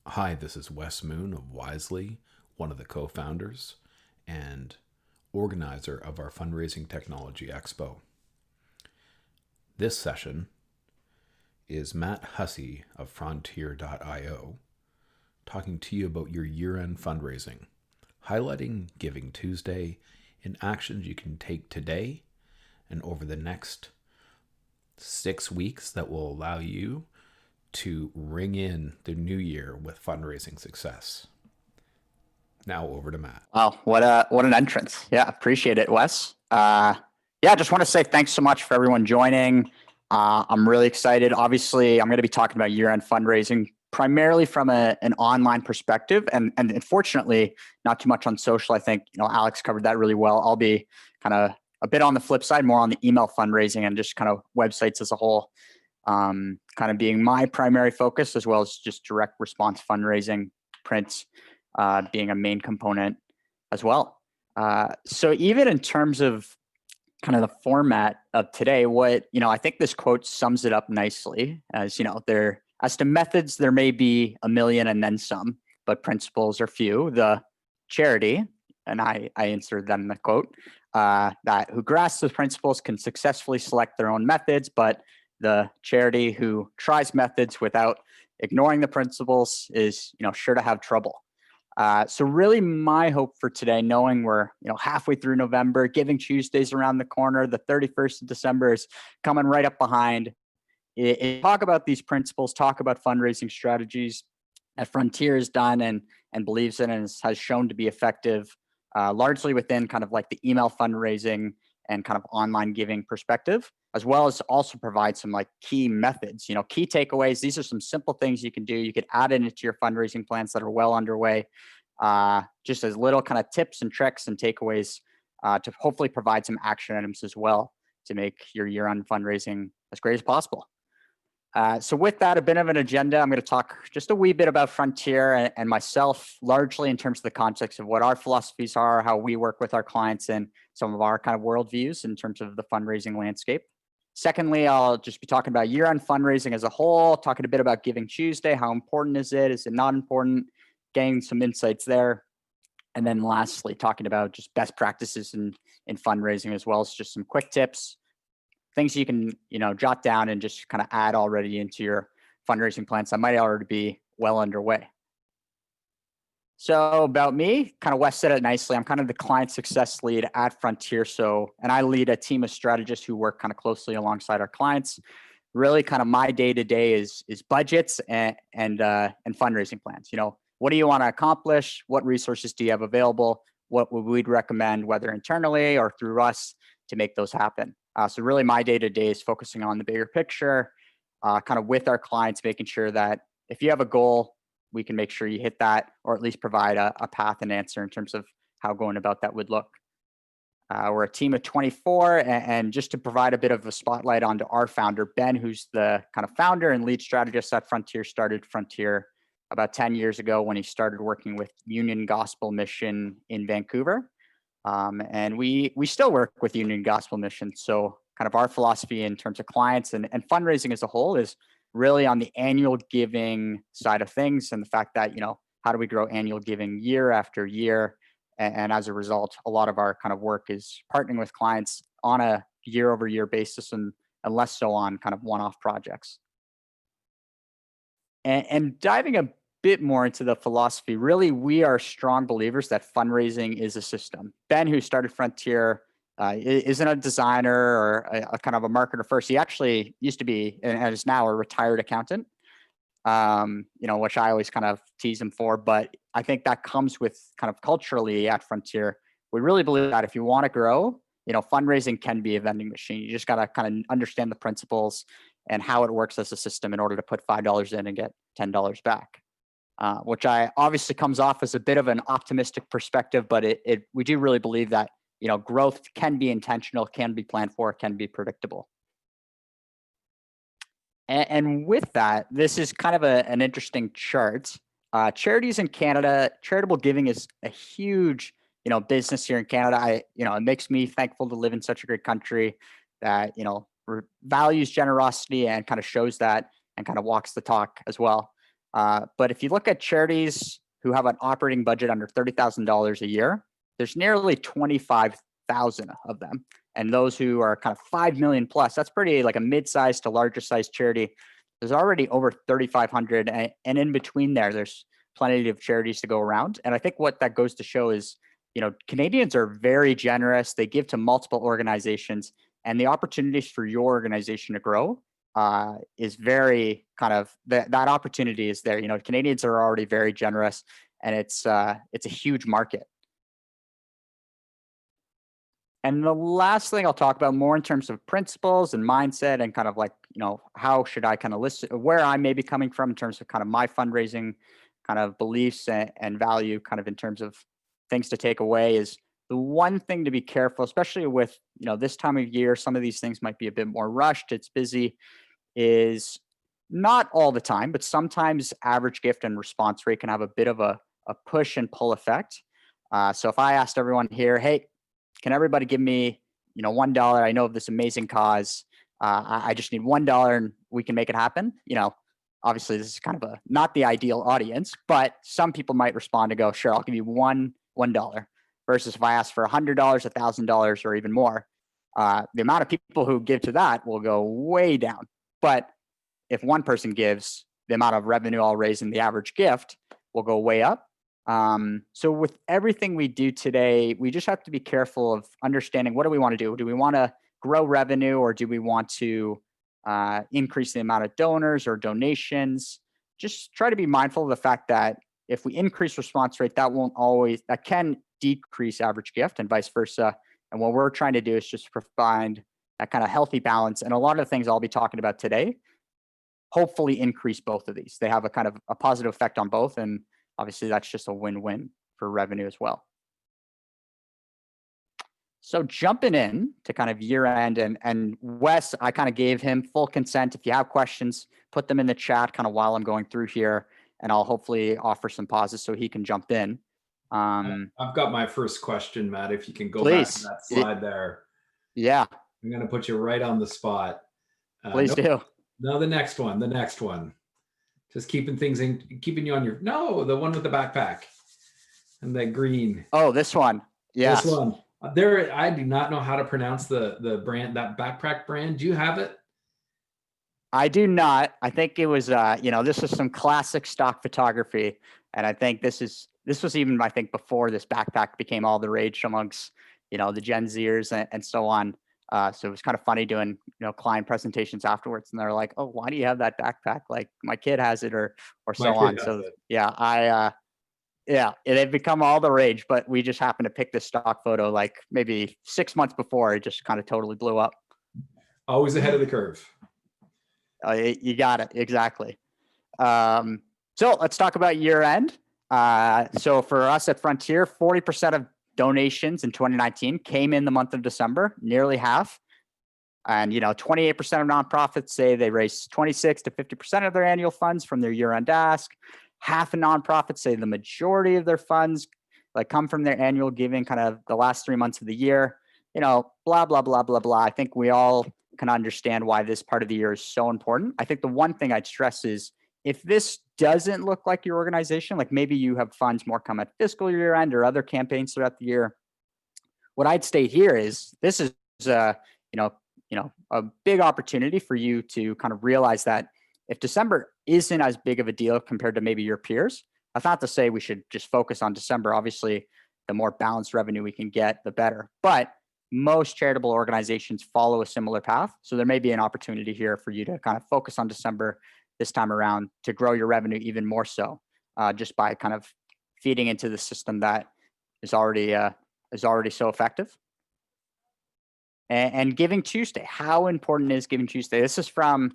Hi, this is Wes Moon of Wisely, one of the co-founders and organizer of our Fundraising Technology Expo. This session is Matt Hussey of Frontier.io talking to you about your year-end fundraising, highlighting Giving Tuesday and actions you can take today and over the next 6 weeks that will allow you to ring in the new year with fundraising success. Now over to Matt. Wow, what an entrance. Yeah, appreciate it, Wes. Yeah, just want to say thanks so much for everyone joining. I'm really excited. Obviously, I'm going to be talking about year-end fundraising primarily from an online perspective, and unfortunately, not too much on social. I think Alex covered that really well. I'll be kind of a bit on the flip side, more on the email fundraising and just kind of websites as a whole, kind of being my primary focus, as well as just direct response fundraising, print being a main component as well. So even in terms of kind of the format of today, I think this quote sums it up nicely. As to methods, there may be a million and then some, but principles are few. The charity, and I inserted them in the quote, that who grasps the principles can successfully select their own methods, but the charity who tries methods without ignoring the principles is, sure to have trouble. So really my hope for today, knowing we're halfway through November, Giving Tuesday's around the corner, the 31st of December is coming right up behind. Talk about these principles, talk about fundraising strategies that Frontier has done and believes in and has shown to be effective, largely within kind of like the email fundraising and kind of online giving perspective, as well as also provide some like key methods, key takeaways. These are some simple things you can do. You could add it into your fundraising plans that are well underway, just as little kind of tips and tricks and takeaways to hopefully provide some action items as well to make your year-end fundraising as great as possible. So with that, a bit of an agenda, I'm going to talk just a wee bit about Frontier and myself, largely in terms of the context of what our philosophies are, how we work with our clients, and some of our kind of worldviews in terms of the fundraising landscape. Secondly, I'll just be talking about year-end fundraising as a whole, talking a bit about Giving Tuesday. How important is it? Is it not important? Getting some insights there. And then lastly, talking about just best practices in fundraising, as well as just some quick tips, things you can, jot down and just kind of add already into your fundraising plans that might already be well underway. So about me, kind of Wes said it nicely. I'm kind of the client success lead at Frontier. And I lead a team of strategists who work kind of closely alongside our clients. Really kind of my day-to-day is budgets and fundraising plans. What do you want to accomplish? What resources do you have available? What would we recommend, whether internally or through us, to make those happen? So really my day-to-day is focusing on the bigger picture, kind of with our clients, making sure that if you have a goal, we can make sure you hit that, or at least provide a path and answer in terms of how going about that would look. We're a team of 24, and just to provide a bit of a spotlight onto our founder, Ben, who's the kind of founder and lead strategist at Frontier, started Frontier about 10 years ago when he started working with Union Gospel Mission in Vancouver. And we still work with Union Gospel Mission. So kind of our philosophy in terms of clients and fundraising as a whole is really on the annual giving side of things, and the fact that, how do we grow annual giving year after year? And as a result, a lot of our kind of work is partnering with clients on a year over year basis and less so on kind of one-off projects. And diving a bit more into the philosophy, really, we are strong believers that fundraising is a system. Ben, who started Frontier, isn't a designer or a kind of a marketer first. He actually used to be, and is now, a retired accountant, which I always kind of tease him for. But I think that comes with kind of culturally at Frontier. We really believe that if you want to grow, fundraising can be a vending machine. You just got to kind of understand the principles and how it works as a system in order to put $5 in and get $10 back. Which I obviously comes off as a bit of an optimistic perspective, but we do really believe that growth can be intentional, can be planned for, can be predictable. And with that, this is kind of an interesting chart. Charities in Canada, charitable giving is a huge business here in Canada. It makes me thankful to live in such a great country that values generosity and kind of shows that and kind of walks the talk as well. But if you look at charities who have an operating budget under $30,000 a year, there's nearly 25,000 of them. And those who are kind of 5 million plus, that's pretty like a mid-sized to larger sized charity. There's already over 3,500. And in between there's plenty of charities to go around. And I think what that goes to show is, Canadians are very generous. They give to multiple organizations, and the opportunities for your organization to grow is very kind of that opportunity is there. Canadians are already very generous, and it's a huge market. And the last thing I'll talk about more in terms of principles and mindset and kind of like, how should I kind of list where I may be coming from in terms of kind of my fundraising kind of beliefs and value kind of in terms of things to take away is the one thing to be careful, especially with, this time of year, some of these things might be a bit more rushed. It's busy, is not all the time, but sometimes average gift and response rate can have a bit of a push and pull effect. So if I asked everyone here, hey, can everybody give me, $1? I know of this amazing cause. I just need $1 and we can make it happen. Obviously this is kind of not the ideal audience, but some people might respond to go, sure, I'll give you $1. Versus if I ask for $100, $1,000, or even more, the amount of people who give to that will go way down. But if one person gives, the amount of revenue I'll raise in the average gift will go way up. So with everything we do today, we just have to be careful of understanding, what do we want to do? Do we want to grow revenue, or do we want to increase the amount of donors or donations? Just try to be mindful of the fact that if we increase response rate, that can decrease average gift and vice versa. And what we're trying to do is just find that kind of healthy balance. And a lot of the things I'll be talking about today hopefully increase both of these. They have a kind of a positive effect on both. And obviously that's just a win-win for revenue as well. So jumping in to kind of year end, and Wes, I kind of gave him full consent. If you have questions, put them in the chat kind of while I'm going through here, and I'll hopefully offer some pauses so he can jump in. I've got my first question, Matt, if you can go please. back to that slide there. Yeah. I'm going to put you right on the spot. Please do. No, the next one. Just keeping you on the one with the backpack and the green. Oh, this one. Yes. This one. There, I do not know how to pronounce the brand, that backpack brand. Do you have it? I do not. I think it was, this is some classic stock photography. And I think this was even, I think, before this backpack became all the rage amongst, the Gen Zers and so on. So it was kind of funny doing, client presentations afterwards. And they're like, oh, why do you have that backpack? Like my kid has it or so on. So yeah, they've become all the rage, but we just happened to pick this stock photo like maybe 6 months before it just kind of totally blew up. Always ahead of the curve. You got it. Exactly. So let's talk about year end. So for us at Frontier, 40% of donations in 2019 came in the month of December, nearly half. And, 28% of nonprofits say they raise 26 to 50% of their annual funds from their year end ask. Half of nonprofits say the majority of their funds come from their annual giving kind of the last 3 months of the year, blah, blah, blah, blah, blah. I think we all can understand why this part of the year is so important. I think the one thing I'd stress is if this doesn't look like your organization, like maybe you have funds more come at fiscal year end or other campaigns throughout the year, what I'd state here is this is a big opportunity for you to kind of realize that if December isn't as big of a deal compared to maybe your peers, that's not to say we should just focus on December. Obviously, the more balanced revenue we can get, the better. But most charitable organizations follow a similar path. So there may be an opportunity here for you to kind of focus on December this time around to grow your revenue even more so, just by kind of feeding into the system that is already so effective. And Giving Tuesday, how important is Giving Tuesday? This is from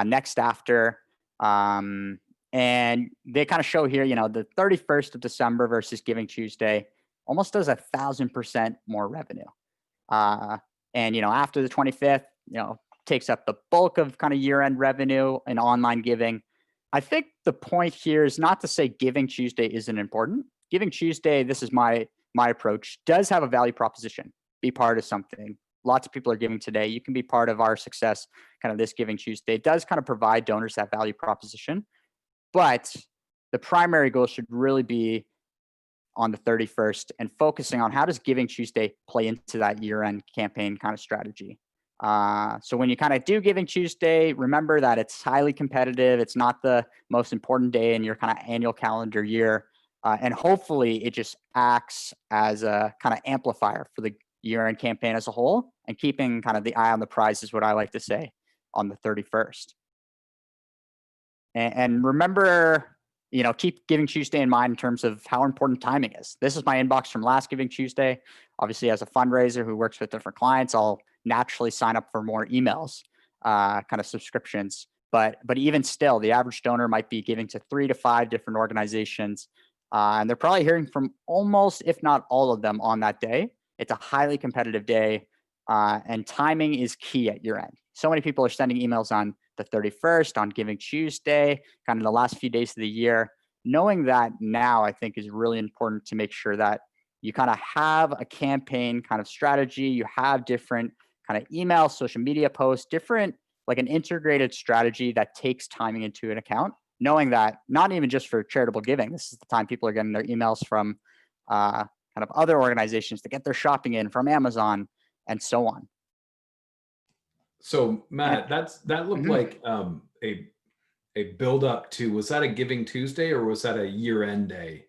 Next After, and they kind of show here, the 31st of December versus Giving Tuesday almost does 1,000% more revenue. And after the 25th, takes up the bulk of kind of year-end revenue and online giving. I think the point here is not to say Giving Tuesday isn't important. Giving Tuesday, this is my approach, does have a value proposition. Be part of something. Lots of people are giving today. You can be part of our success, kind of this Giving Tuesday. It does kind of provide donors that value proposition. But the primary goal should really be on the 31st and focusing on how does Giving Tuesday play into that year-end campaign kind of strategy. So when you kind of do Giving Tuesday, remember that it's highly competitive. It's not the most important day in your kind of annual calendar year. And hopefully it just acts as a kind of amplifier for the year-end campaign as a whole, and keeping kind of the eye on the prize is what I like to say on the 31st. And remember, keep Giving Tuesday in mind in terms of how important timing is. This is my inbox from last Giving Tuesday. Obviously, as a fundraiser who works with different clients, I'll naturally sign up for more emails, kind of subscriptions. But even still, the average donor might be giving to 3 to 5 different organizations. And they're probably hearing from almost, if not all of them on that day. It's a highly competitive day, and timing is key at year end. So many people are sending emails on the 31st, on Giving Tuesday, kind of the last few days of the year. Knowing that now, I think, is really important to make sure that you kind of have a campaign kind of strategy. You have different kind of email, social media posts, different, like an integrated strategy that takes timing into an account. Knowing that not even just for charitable giving, this is the time people are getting their emails from kind of other organizations to get their shopping in, from Amazon and so on. So Matt, that looked like a build up to, was that a Giving Tuesday or was that a year end day?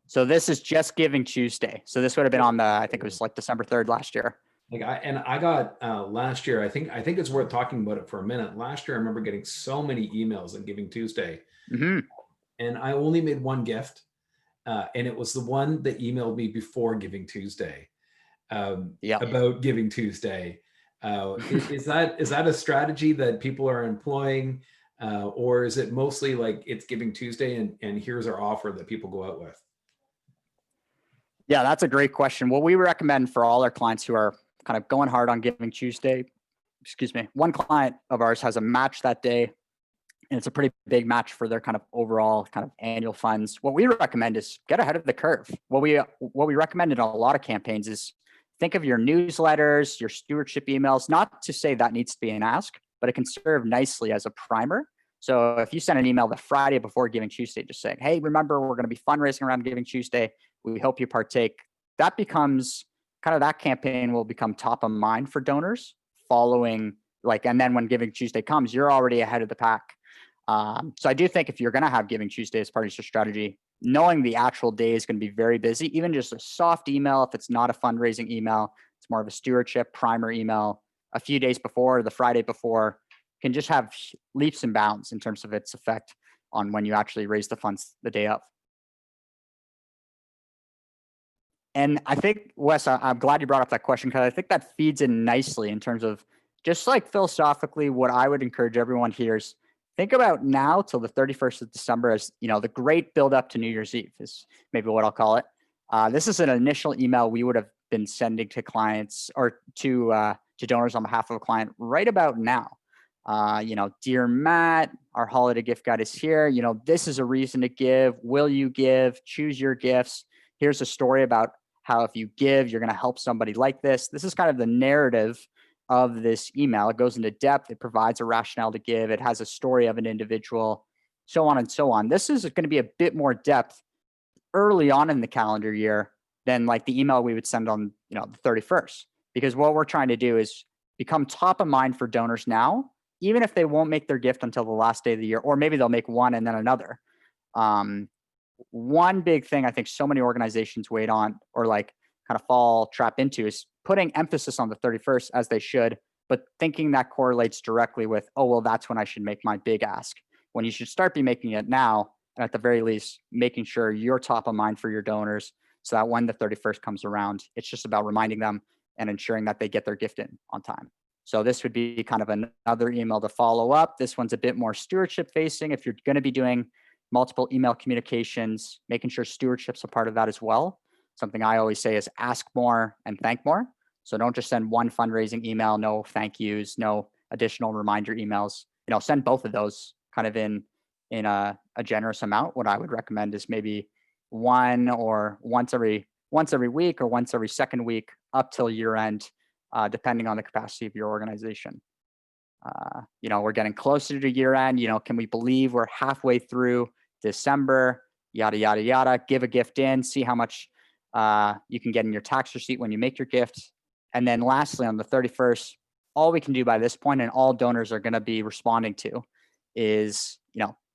So this is just Giving Tuesday. So this would have been on the, I think it was like December 3rd last year. I got last year, I think it's worth talking about it for a minute. Last year, I remember getting so many emails on Giving Tuesday, and I only made one gift, and it was the one that emailed me before Giving Tuesday, about Giving Tuesday. Is that a strategy that people are employing, or is it mostly like it's Giving Tuesday and here's our offer that people go out with? Yeah, that's a great question. What we recommend for all our clients who are kind of going hard on Giving Tuesday, one client of ours has a match that day, and it's a pretty big match for their kind of overall kind of annual funds. What we recommend is get ahead of the curve. What we recommend in a lot of campaigns is think of your newsletters, your stewardship emails, not to say that needs to be an ask, but it can serve nicely as a primer. So if you send an email the Friday before Giving Tuesday, just saying, hey, remember, we're going to be fundraising around Giving Tuesday. We hope you partake. That becomes kind of, that campaign will become top of mind for donors following, and then when Giving Tuesday comes, you're already ahead of the pack. So I do think if you're going to have Giving Tuesday as part of your strategy, knowing the actual day is going to be very busy, even just a soft email, if it's not a fundraising email, it's more of a stewardship primer email a few days before, the Friday before, can just have leaps and bounds in terms of its effect on when you actually raise the funds the day of. And I think, Wes, I'm glad you brought up that question, because I think that feeds in nicely in terms of just like philosophically, what I would encourage everyone here is think about now till the 31st of December as, the great build up to New Year's Eve is maybe what I'll call it. This is an initial email we would have been sending to clients or to donors on behalf of a client right about now. Dear Matt, our holiday gift guide is here. This is a reason to give. Will you give? Choose your gifts. Here's a story about how if you give, you're going to help somebody like this. This is kind of the narrative of this email. It goes into depth. It provides a rationale to give. It has a story of an individual, so on and so on. This is going to be a bit more depth early on in the calendar year than like the email we would send on, the 31st, because what we're trying to do is become top of mind for donors now, even if they won't make their gift until the last day of the year, or maybe they'll make one and then another. One big thing I think so many organizations wait on, or kind of trap into, is putting emphasis on the 31st, as they should, but thinking that correlates directly with, oh, well, that's when I should make my big ask, when you should start be making it now. And at the very least, making sure you're top of mind for your donors, so that when the 31st comes around, it's just about reminding them and ensuring that they get their gift in on time. So this would be kind of another email to follow up. This one's a bit more stewardship facing. If you're going to be doing multiple email communications, making sure stewardship's a part of that as well. Something I always say is ask more and thank more. So don't just send one fundraising email, no thank yous, no additional reminder emails. Send both of those kind of in a generous amount. What I would recommend is maybe one or once every week or once every second week up till year end, depending on the capacity of your organization. We're getting closer to year end. Can we believe we're halfway through December? Yada, yada, yada. Give a gift in, see how much you can get in your tax receipt when you make your gift. And then lastly, on the 31st, all we can do by this point, and all donors are going to be responding to, is,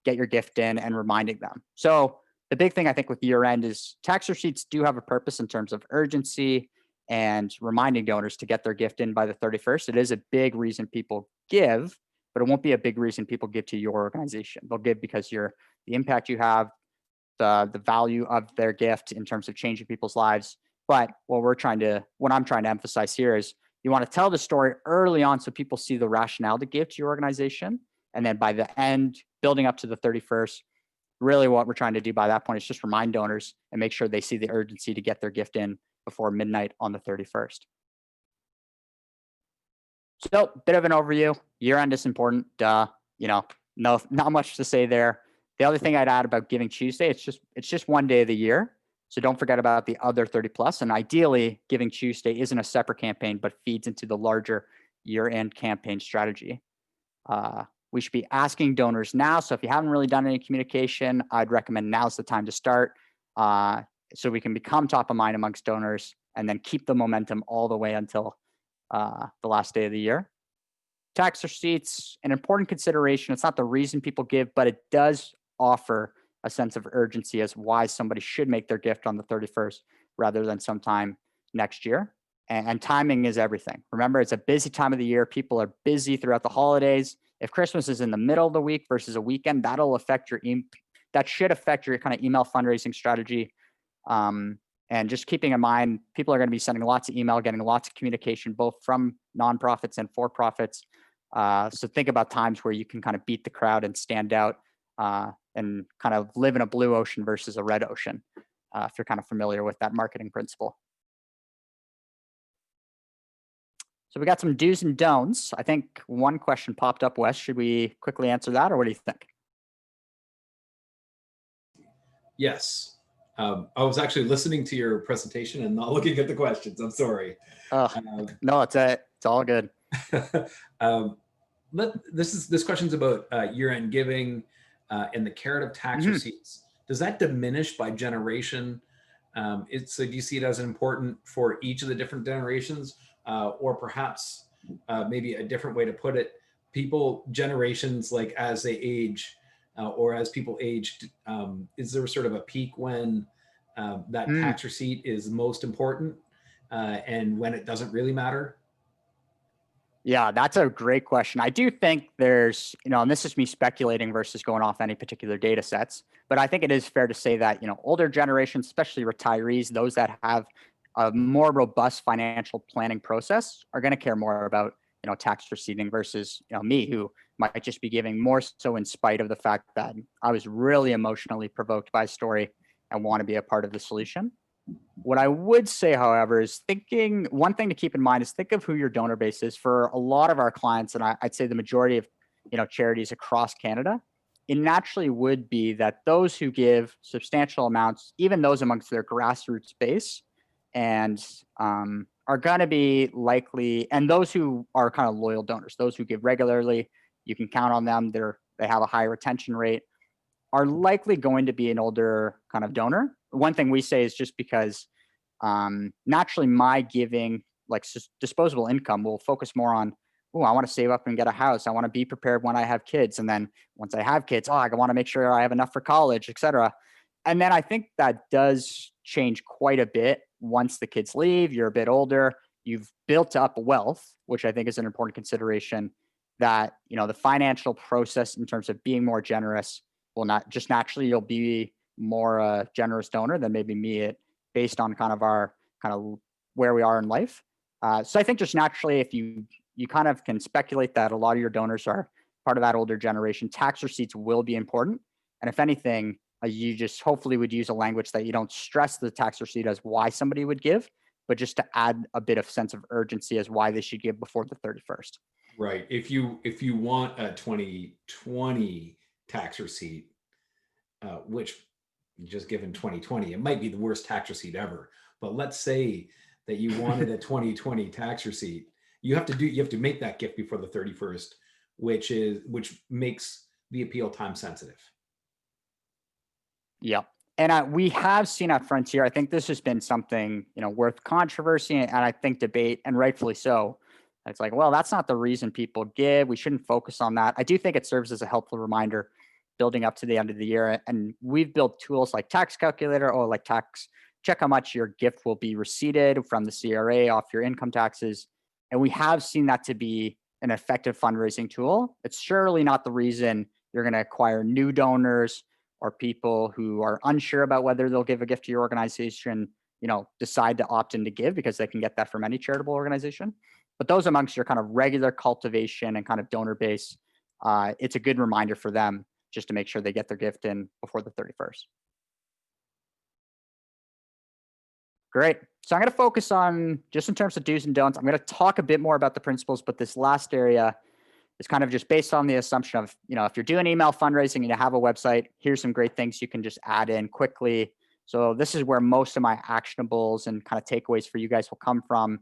get your gift in and reminding them. So the big thing I think with year end is tax receipts do have a purpose in terms of urgency and reminding donors to get their gift in by the 31st. It is a big reason people give, but it won't be a big reason people give to your organization. They'll give because the impact you have, the value of their gift in terms of changing people's lives. But what I'm trying to emphasize here is you want to tell the story early on so people see the rationale to give to your organization. And then by the end, building up to the 31st, really what we're trying to do by that point is just remind donors and make sure they see the urgency to get their gift in before midnight on the 31st. So, bit of an overview. Year end is important. No, not much to say there. The other thing I'd add about Giving Tuesday, it's just one day of the year. So don't forget about the other 30 plus. And ideally, Giving Tuesday isn't a separate campaign, but feeds into the larger year-end campaign strategy. We should be asking donors now. So if you haven't really done any communication, I'd recommend now's the time to start, so we can become top of mind amongst donors and then keep the momentum all the way until the last day of the year. Tax receipts, an important consideration. It's not the reason people give, but it does offer a sense of urgency as why somebody should make their gift on the 31st rather than sometime next year. And timing is everything. Remember, it's a busy time of the year. People are busy throughout the holidays. If Christmas is in the middle of the week versus a weekend, that should affect your kind of email fundraising strategy. And just keeping in mind, people are going to be sending lots of email, getting lots of communication, both from nonprofits and for-profits. So think about times where you can kind of beat the crowd and stand out and kind of live in a blue ocean versus a red ocean, if you're kind of familiar with that marketing principle. So we got some do's and don'ts. I think one question popped up, Wes. Should we quickly answer that, or what do you think? Yes. I was actually listening to your presentation and not looking at the questions. I'm sorry. No, it's all good. This question's about year-end giving and the carrot of tax receipts. Does that diminish by generation? So do you see it as important for each of the different generations, or perhaps maybe a different way to put it? Generations, like as they age, or as people age, is there sort of a peak when that tax receipt is most important, and when it doesn't really matter? Yeah, that's a great question. I do think there's, and this is me speculating versus going off any particular data sets, but I think it is fair to say that, older generations, especially retirees, those that have a more robust financial planning process, are going to care more about, tax receiving versus, me, who might just be giving more so in spite of the fact that I was really emotionally provoked by a story and want to be a part of the solution. What I would say, however, is one thing to keep in mind is think of who your donor base is. For a lot of our clients, and I'd say the majority of charities across Canada, it naturally would be that those who give substantial amounts, even those amongst their grassroots base, and are going to be likely, and those who are kind of loyal donors, those who give regularly, you can count on them. They have a high retention rate, are likely going to be an older kind of donor. One thing we say is just because naturally my giving, like disposable income, will focus more on, I want to save up and get a house. I want to be prepared when I have kids. And then once I have kids, I want to make sure I have enough for college, et cetera. And then I think that does change quite a bit once the kids leave, you're a bit older, you've built up wealth, which I think is an important consideration, that, the financial process in terms of being more generous will not just naturally, you'll be more generous donor than maybe me, based on kind of where we are in life. So I think just naturally, if you kind of can speculate that a lot of your donors are part of that older generation, tax receipts will be important. And if anything, you just hopefully would use a language that you don't stress the tax receipt as why somebody would give, but just to add a bit of sense of urgency as why they should give before the 31st. Right. If you want a 2020 tax receipt, which just given 2020, it might be the worst tax receipt ever. But let's say that you wanted a 2020 tax receipt. You have to make that gift before the 31st. which makes the appeal time sensitive. Yep. And we have seen at Frontier, I think this has been something, worth controversy and I think debate, and rightfully so. It's like, well, that's not the reason people give. We shouldn't focus on that. I do think it serves as a helpful reminder building up to the end of the year. And we've built tools like tax calculator or like tax check how much your gift will be receipted from the CRA off your income taxes. And we have seen that to be an effective fundraising tool. It's surely not the reason you're going to acquire new donors or people who are unsure about whether they'll give a gift to your organization, decide to opt in to give because they can get that from any charitable organization. But those amongst your kind of regular cultivation and kind of donor base, it's a good reminder for them just to make sure they get their gift in before the 31st. Great. So I'm going to focus on, just in terms of do's and don'ts, I'm going to talk a bit more about the principles, but this last area is kind of just based on the assumption of, if you're doing email fundraising and you have a website, here's some great things you can just add in quickly. So this is where most of my actionables and kind of takeaways for you guys will come from.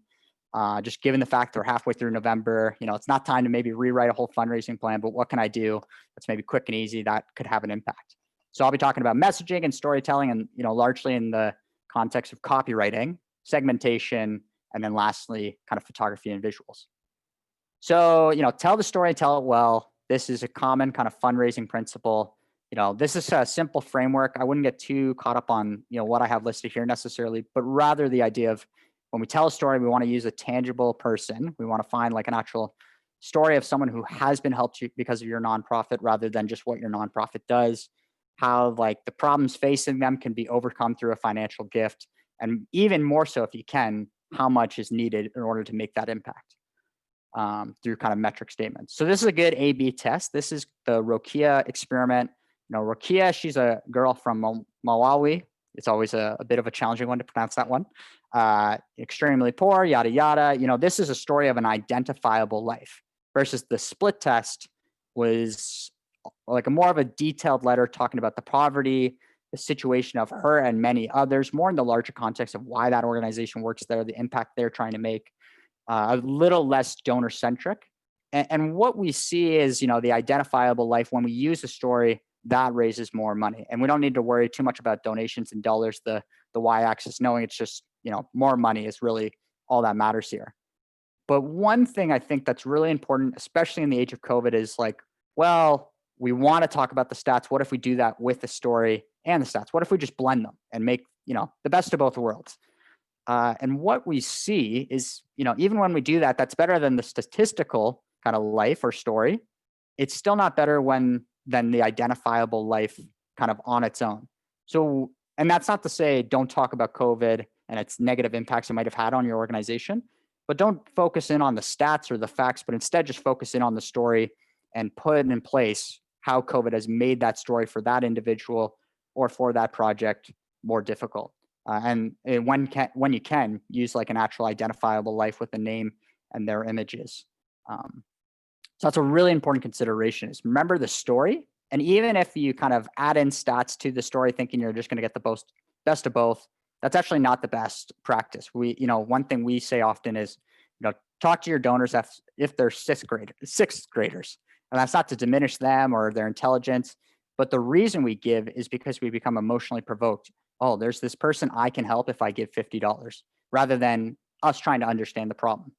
Just given the fact that we're halfway through November, it's not time to maybe rewrite a whole fundraising plan, but what can I do that's maybe quick and easy that could have an impact? So I'll be talking about messaging and storytelling and, largely in the context of copywriting, segmentation, and then lastly, kind of photography and visuals. So, tell the story, tell it well. This is a common kind of fundraising principle. This is a simple framework. I wouldn't get too caught up on, what I have listed here necessarily, but rather the idea of when we tell a story, we want to use a tangible person. We want to find like an actual story of someone who has been helped you because of your nonprofit rather than just what your nonprofit does, how like the problems facing them can be overcome through a financial gift. And even more so, if you can, how much is needed in order to make that impact. Through kind of metric statements. So this is a good A/B test. This is the Rokia experiment. Rokia, she's a girl from Malawi. It's always a bit of a challenging one to pronounce that one. Extremely poor, yada, yada. This is a story of an identifiable life versus the split test was like a more of a detailed letter talking about the poverty, the situation of her and many others, more in the larger context of why that organization works there, the impact they're trying to make. A little less donor centric. And what we see is, the identifiable life, when we use a story, that raises more money. And we don't need to worry too much about donations in dollars, the y-axis, knowing it's just, more money is really all that matters here. But one thing I think that's really important, especially in the age of COVID, is like, well, we want to talk about the stats. What if we do that with the story and the stats? What if we just blend them and make, the best of both worlds? And what we see is, even when we do that, that's better than the statistical kind of life or story. It's still not better than the identifiable life kind of on its own. So, and that's not to say don't talk about COVID and its negative impacts it might have had on your organization, but don't focus in on the stats or the facts, but instead just focus in on the story and put in place how COVID has made that story for that individual or for that project more difficult. And when you can use like an actual identifiable life with a name and their images. So that's a really important consideration is remember the story. And even if you kind of add in stats to the story, thinking you're just going to get the best of both, that's actually not the best practice. One thing we say often is, talk to your donors if they're sixth graders. And that's not to diminish them or their intelligence, but the reason we give is because we become emotionally provoked. Oh, there's this person I can help if I give $50, rather than us trying to understand the problem.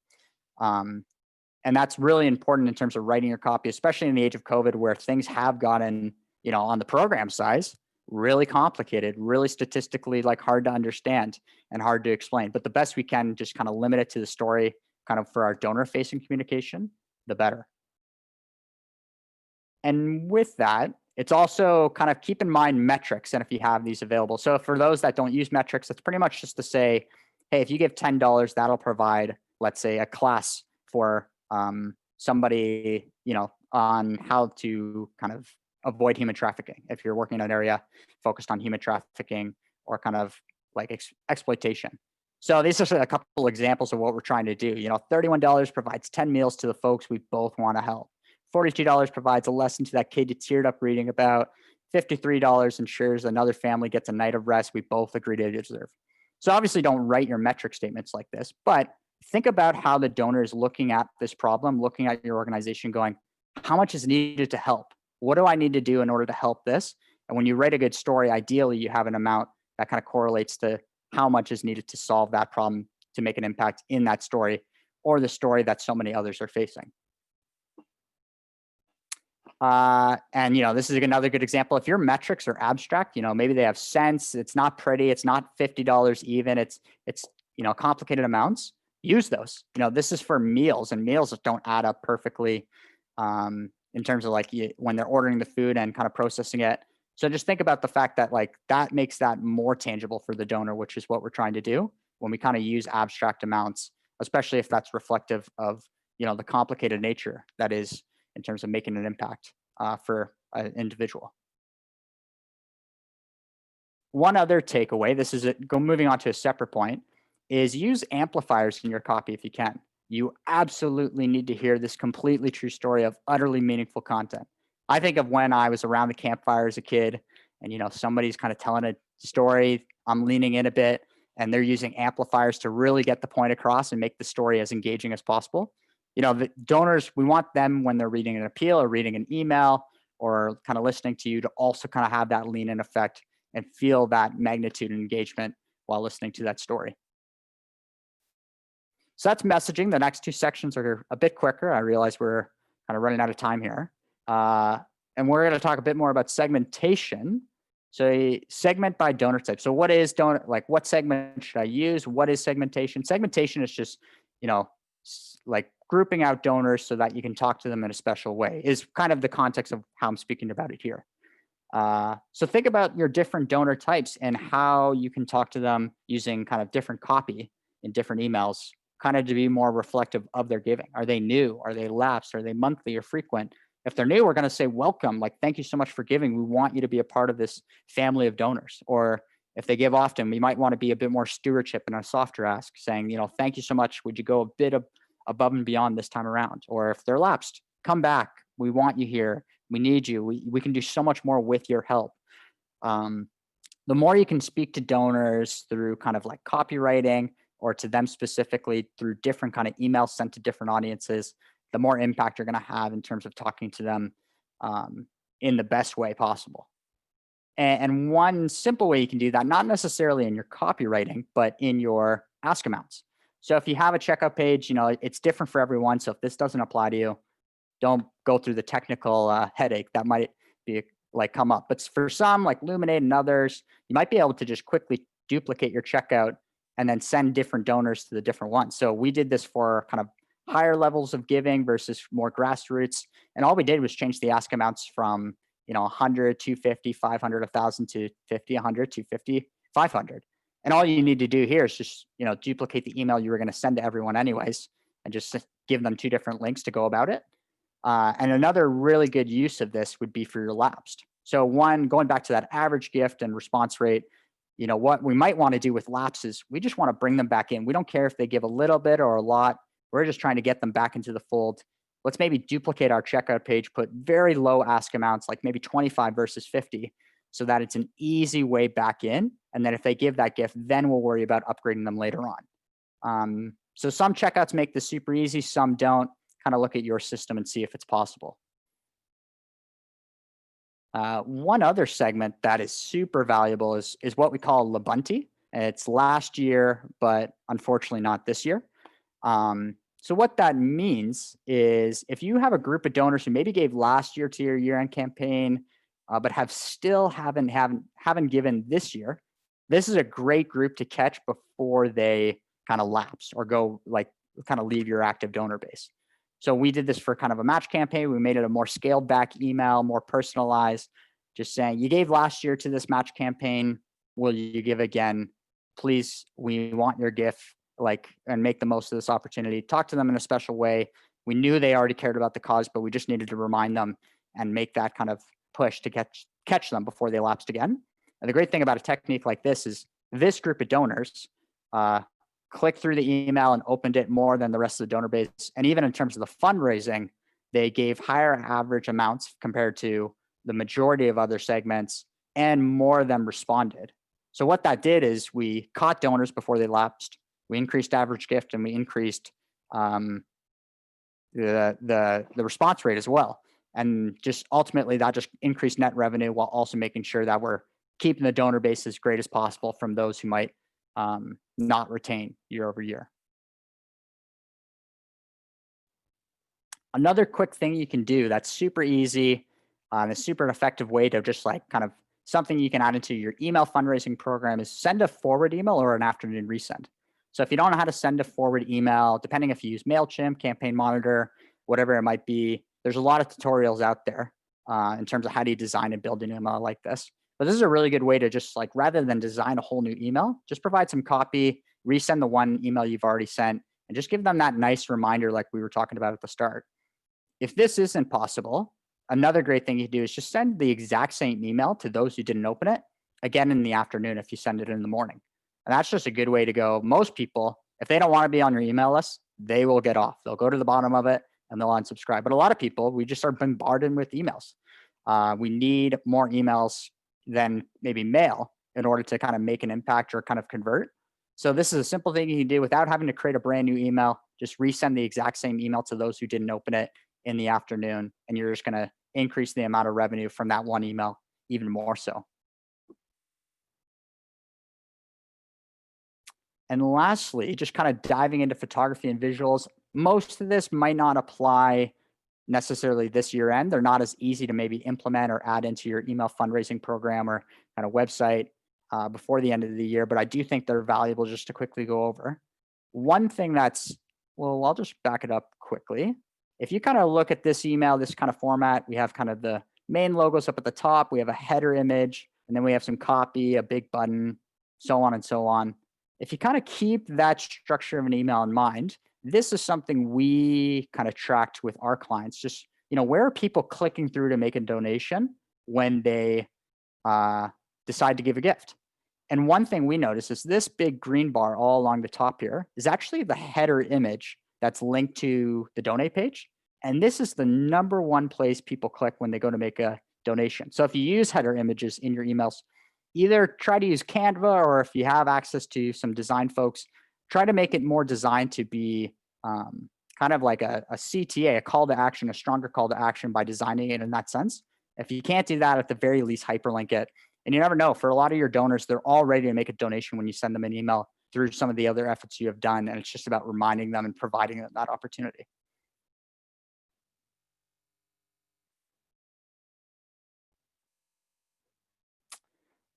And that's really important in terms of writing your copy, especially in the age of COVID, where things have gotten, on the program size, really complicated, really statistically like hard to understand and hard to explain. But the best we can, just kind of limit it to the story, kind of for our donor facing communication, the better. And with that, it's also kind of keep in mind metrics and if you have these available. So for those that don't use metrics, it's pretty much just to say, hey, if you give $10, that'll provide, let's say, a class for somebody, on how to kind of avoid human trafficking. If you're working in an area focused on human trafficking or kind of like exploitation. So these are a couple examples of what we're trying to do. $31 provides 10 meals to the folks we both want to help. $42 provides a lesson to that kid you teared up reading about. $53 ensures another family gets a night of rest we both agree to deserve. So obviously don't write your metric statements like this, but think about how the donor is looking at this problem, looking at your organization going, how much is needed to help? What do I need to do in order to help this? And when you write a good story, ideally you have an amount that kind of correlates to how much is needed to solve that problem to make an impact in that story or the story that so many others are facing. And this is another good example. If your metrics are abstract, maybe they have cents, it's not pretty, it's not $50 even, it's complicated amounts, use those. This is for meals, and meals don't add up perfectly in terms of when they're ordering the food and kind of processing it. So just think about the fact that that makes that more tangible for the donor, which is what we're trying to do when we kind of use abstract amounts, especially if that's reflective of the complicated nature that is in terms of making an impact for an individual. One other takeaway, this is moving on to a separate point, is use amplifiers in your copy if you can. You absolutely need to hear this completely true story of utterly meaningful content. I think of when I was around the campfire as a kid and, somebody's kind of telling a story, I'm leaning in a bit, and they're using amplifiers to really get the point across and make the story as engaging as possible. The donors, we want them when they're reading an appeal or reading an email or kind of listening to you to also kind of have that lean in effect and feel that magnitude and engagement while listening to that story. So that's messaging. The next two sections are a bit quicker. I realize we're kind of running out of time here. And we're going to talk a bit more about segmentation. So segment by donor type. So what is donor, what segment should I use? What is segmentation? Segmentation is just, grouping out donors so that you can talk to them in a special way is kind of the context of how I'm speaking about it here. So think about your different donor types and how you can talk to them using kind of different copy in different emails, kind of to be more reflective of their giving. Are they new? Are they lapsed? Are they monthly or frequent? If they're new, we're going to say, welcome, thank you so much for giving. We want you to be a part of this family of donors. Or if they give often, we might want to be a bit more stewardship and a softer ask saying, thank you so much. Would you go a bit above and beyond this time around? Or if they're lapsed, come back. We want you here. We need you. We can do so much more with your help. The more you can speak to donors through kind of copywriting or to them specifically through different kind of emails sent to different audiences, the more impact you're going to have in terms of talking to them in the best way possible. And one simple way you can do that, not necessarily in your copywriting, but in your ask amounts. So if you have a checkout page, it's different for everyone. So if this doesn't apply to you, don't go through the technical headache that might be come up. But for some, like Luminate and others, you might be able to just quickly duplicate your checkout and then send different donors to the different ones. So we did this for kind of higher levels of giving versus more grassroots. And all we did was change the ask amounts from 100, 250, 500, 1,000 to 50, 100, 250, 500. And all you need to do here is just duplicate the email you were going to send to everyone anyways, and just give them two different links to go about it. And another really good use of this would be for your lapsed. So one, going back to that average gift and response rate, what we might want to do with lapses, we just want to bring them back in. We don't care if they give a little bit or a lot. We're just trying to get them back into the fold. Let's maybe duplicate our checkout page, put very low ask amounts, like maybe 25 versus 50, so that it's an easy way back in. And then if they give that gift, then we'll worry about upgrading them later on. So some checkouts make this super easy, some don't. Kind of look at your system and see if it's possible. One other segment that is super valuable is what we call Labunti. It's last year, but unfortunately not this year. So what that means is if you have a group of donors who maybe gave last year to your year-end campaign, but haven't given this year, this is a great group to catch before they kind of lapse or go kind of leave your active donor base. So we did this for kind of a match campaign. We made it a more scaled back email, more personalized, just saying, you gave last year to this match campaign. Will you give again? Please, we want your gift, and make the most of this opportunity. Talk to them in a special way. We knew they already cared about the cause, but we just needed to remind them and make that kind of push to catch them before they lapsed again. And the great thing about a technique like this is this group of donors clicked through the email and opened it more than the rest of the donor base. And even in terms of the fundraising, they gave higher average amounts compared to the majority of other segments, and more of them responded. So what that did is we caught donors before they lapsed, we increased average gift, and we increased the response rate as well. And just ultimately that just increased net revenue while also making sure that we're keeping the donor base as great as possible from those who might not retain year over year. Another quick thing you can do that's super easy and a super effective way to just like kind of something you can add into your email fundraising program is send a forward email or an afternoon resend. So if you don't know how to send a forward email, depending if you use MailChimp, Campaign Monitor, whatever it might be, there's a lot of tutorials out there in terms of how do you design and build an email like this. But this is a really good way to just like, rather than design a whole new email, just provide some copy, resend the one email you've already sent, and just give them that nice reminder like we were talking about at the start. If this isn't possible, another great thing you do is just send the exact same email to those who didn't open it again in the afternoon if you send it in the morning. And that's just a good way to go. Most people, if they don't want to be on your email list, they will get off. They'll go to the bottom of it and they'll unsubscribe. But a lot of people, we just are bombarded with emails. We need more emails than maybe mail in order to kind of make an impact or kind of convert. So this is a simple thing you can do without having to create a brand new email. Just resend the exact same email to those who didn't open it in the afternoon, and you're just going to increase the amount of revenue from that one email even more so. And lastly, just kind of diving into photography and visuals. Most of this might not apply necessarily this year end. They're not as easy to maybe implement or add into your email fundraising program or kind of website before the end of the year, but I do think they're valuable just to quickly go over. One thing that's, well, I'll just back it up quickly. If you kind of look at this email, this kind of format, we have kind of the main logos up at the top, we have a header image, and then we have some copy, a big button, so on and so on. If you kind of keep that structure of an email in mind, this is something we kind of tracked with our clients. Just, where are people clicking through to make a donation when they decide to give a gift? And one thing we noticed is this big green bar all along the top here is actually the header image that's linked to the donate page. And this is the number one place people click when they go to make a donation. So if you use header images in your emails, either try to use Canva, or if you have access to some design folks, try to make it more designed to be kind of like a CTA, a call to action, a stronger call to action by designing it in that sense. If you can't do that, at the very least, hyperlink it. And you never know, for a lot of your donors, they're all ready to make a donation when you send them an email through some of the other efforts you have done. And it's just about reminding them and providing them that opportunity.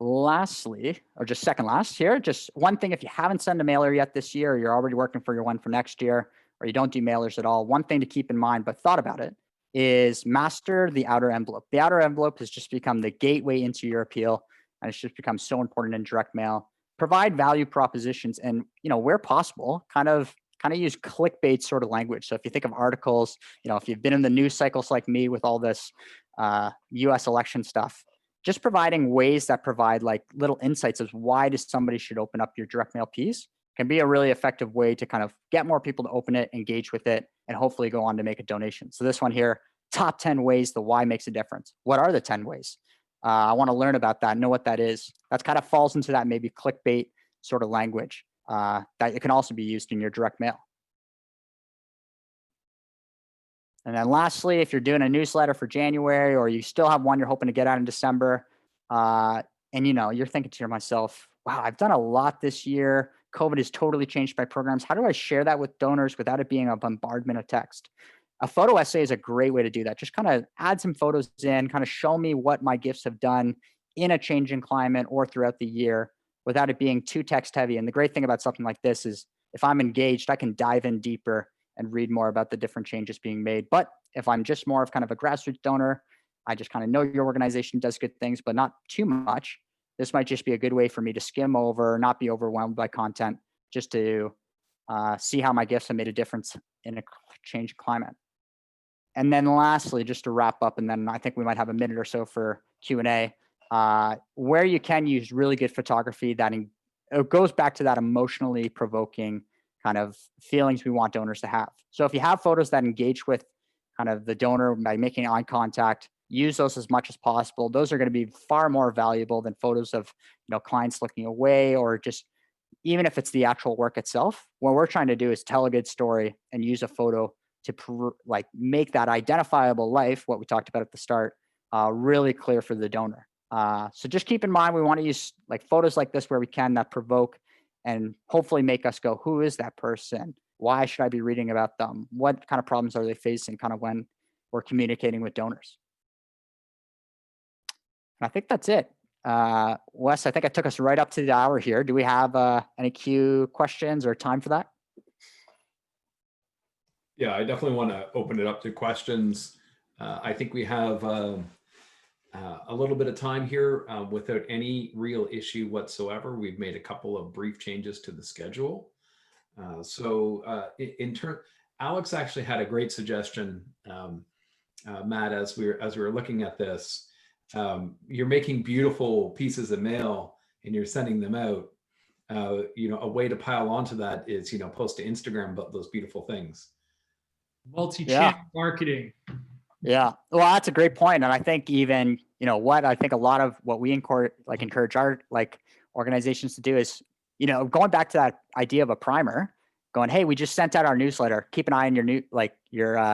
Lastly, or just second last here, just one thing, if you haven't sent a mailer yet this year, or you're already working for your one for next year, or you don't do mailers at all, one thing to keep in mind, but thought about it, is master the outer envelope. The outer envelope has just become the gateway into your appeal, and it's just become so important in direct mail. Provide value propositions, and where possible, kind of use clickbait sort of language. So if you think of articles, if you've been in the news cycles like me with all this US election stuff, just providing ways that provide like little insights as why does somebody should open up your direct mail piece can be a really effective way to kind of get more people to open it, engage with it, and hopefully go on to make a donation. So this one here, top 10 ways the why makes a difference. What are the 10 ways? I want to learn about that, know what that is. That kind of falls into that maybe clickbait sort of language that it can also be used in your direct mail. And then lastly, if you're doing a newsletter for January, or you still have one you're hoping to get out in December, and you're thinking to yourself, wow, I've done a lot this year. COVID has totally changed my programs. How do I share that with donors without it being a bombardment of text? A photo essay is a great way to do that. Just kind of add some photos in, kind of show me what my gifts have done in a changing climate or throughout the year without it being too text heavy. And the great thing about something like this is if I'm engaged, I can dive in deeper and read more about the different changes being made. But if I'm just more of kind of a grassroots donor, I just kind of know your organization does good things, but not too much. This might just be a good way for me to skim over, not be overwhelmed by content, just to see how my gifts have made a difference in a changing climate. And then lastly, just to wrap up, and then I think we might have a minute or so for Q&A, where you can use really good photography that it goes back to that emotionally provoking kind of feelings we want donors to have. So if you have photos that engage with kind of the donor by making eye contact, use those as much as possible. Those are going to be far more valuable than photos of clients looking away, or just even if it's the actual work itself. What we're trying to do is tell a good story and use a photo to make that identifiable life, what we talked about at the start, really clear for the donor. So just keep in mind, we want to use like photos like this where we can, that provoke and hopefully make us go, who is that person? Why should I be reading about them? What kind of problems are they facing kind of when we're communicating with donors? And I think that's it. Wes, I think I took us right up to the hour here. Do we have any Q questions or time for that? Yeah, I definitely want to open it up to questions. I think we have a little bit of time here without any real issue whatsoever. We've made a couple of brief changes to the schedule. In turn, Alex actually had a great suggestion, Matt, as we were looking at this. You're making beautiful pieces of mail and you're sending them out. A way to pile onto that is, post to Instagram about those beautiful things. Multi-channel marketing. Yeah. Well, that's a great point. And I think even, I think a lot of what we encourage our organizations to do is, going back to that idea of a primer, going, hey, we just sent out our newsletter. Keep an eye on your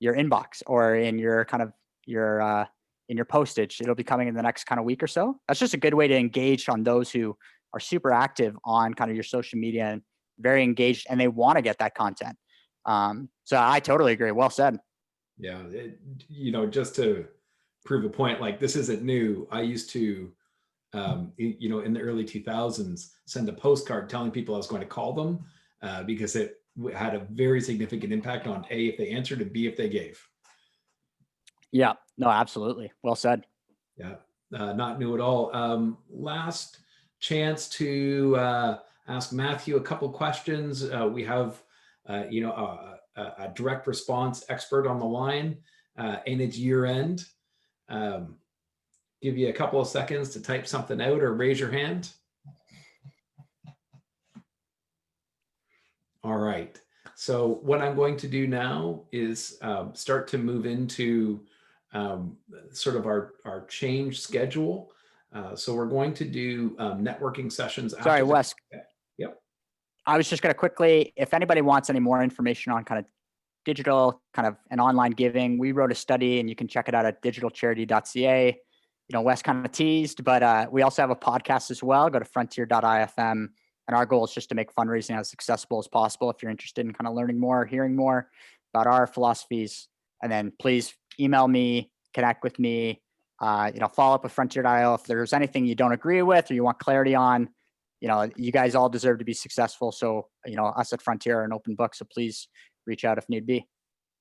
inbox or in your kind of in your postage. It'll be coming in the next kind of week or so. That's just a good way to engage on those who are super active on kind of your social media and very engaged, and they want to get that content. So I totally agree. Well said. Yeah. Just to prove a point, like this isn't new. I used to, in the early 2000s, send a postcard telling people I was going to call them because it had a very significant impact on A, if they answered, and B, if they gave. Yeah, no, absolutely. Well said. Yeah. Not new at all. Last chance to ask Matthew a couple questions. We have, a direct response expert on the line, and it's year end. Give you a couple of seconds to type something out or raise your hand. All right. So what I'm going to do now is start to move into sort of our change schedule. So we're going to do networking sessions. Sorry, Wes. Yep. I was just going to quickly, if anybody wants any more information on kind of digital kind of and online giving, we wrote a study and you can check it out at digitalcharity.ca. Wes kind of teased, but we also have a podcast as well. Go to frontier.ifm. And our goal is just to make fundraising as accessible as possible. If you're interested in kind of learning more, hearing more about our philosophies, and then please email me, connect with me, follow up with Frontier.io. If there's anything you don't agree with or you want clarity on, you guys all deserve to be successful. So, us at Frontier are an open book. So please reach out if need be.